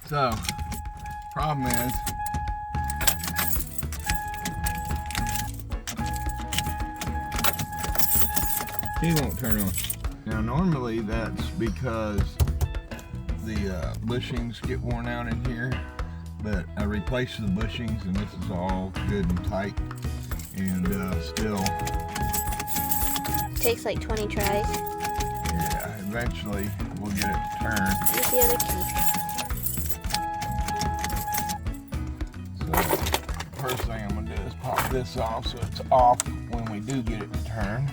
So, problem is, key won't turn on. Now normally that's because the bushings get worn out in here, but I replaced the bushings and this is all good and tight, and still takes like 20 tries. Yeah, eventually we'll get it to turn. Use the other key. So first thing I'm gonna do is pop this off so it's off when we do get it to turn.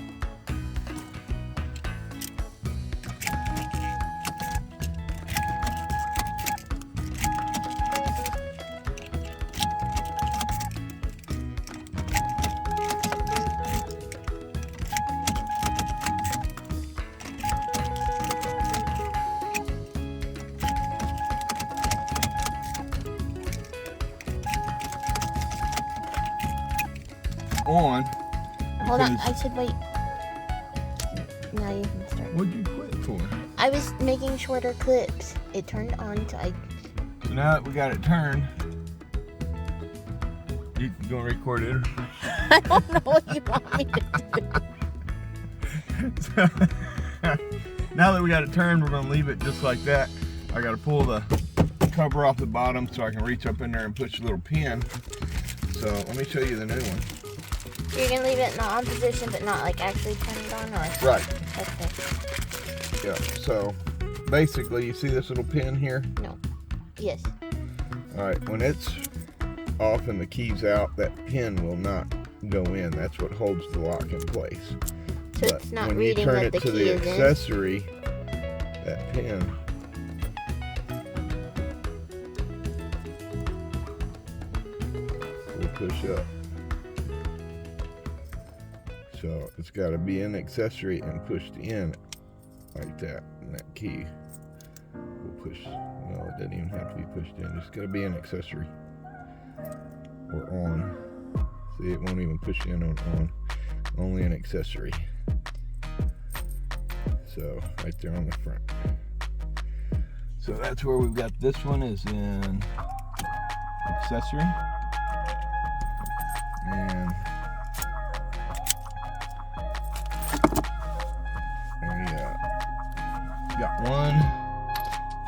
On. Hold on, I said wait. Now you can start. What'd you quit for? I was making shorter clips. It turned on, so I... So now that we got it turned, you gonna record it? I don't know what you want me to do. So, now that we got it turned, we're gonna leave it just like that. I gotta pull the cover off the bottom so I can reach up in there and push a little pin. So let me show you the new one. You're gonna leave it in the on position, but not like actually turn it on, or? Right. Okay. Yeah. So basically, you see this little pin here? No. Yes. All right. When it's off and the key's out, that pin will not go in. That's what holds the lock in place. So but it's not when you reading turn that it the to key the is in. accessory, that pin will push up. So it's got to be an accessory and pushed in like that, and that key will push. Well, it doesn't even have to be pushed in. It's got to be an accessory or on. See, it won't even push in on. Only an accessory. So right there on the front. So that's where we've got this one is in accessory, and got one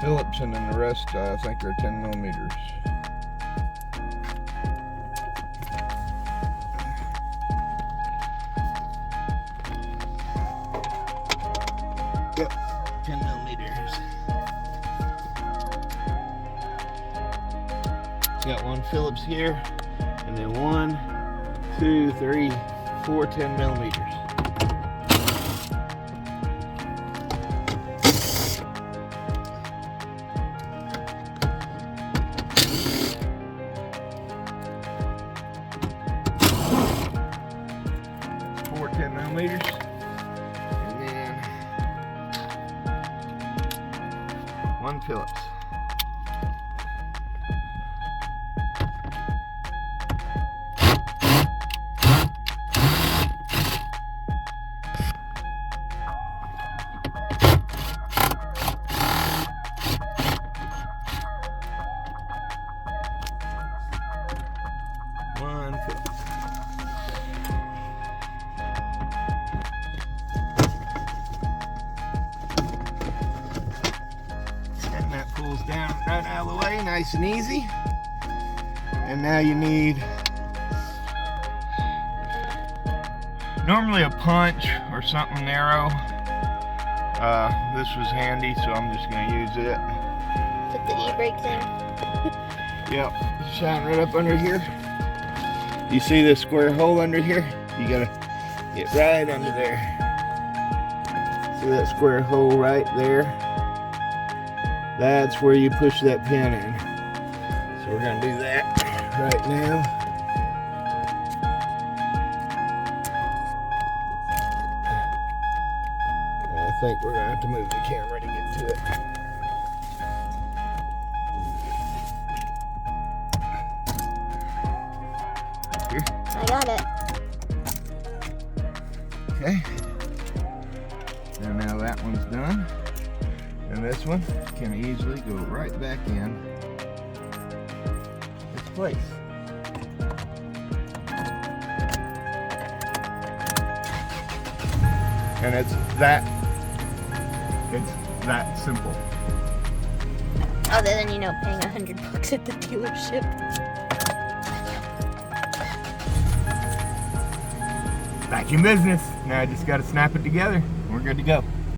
Phillips, and then the rest I think are 10 millimeters. Yep, 10 millimeters. Got one Phillips here, and then 1, 2, 3, 4 10 millimeters. Four 10 millimeters, and then one Phillips. One Phillips. And that pulls down right out of the way, nice and easy. And now you need normally a punch or something narrow. This was handy, so I'm just going to use it. Put the e-brake thing. Yep, shine right up under here. You see this square hole under here? You gotta get right under there. See that square hole right there? That's where you push that pin in. So we're gonna do that right now. I think we're gonna have to move the camera to get to it. Here. I got it. Okay. And now that one's done. And this one can easily go right back in place. And it's that simple. Other than, you know, paying $100 at the dealership. Vacuum business. Now I just got to snap it together. We're good to go.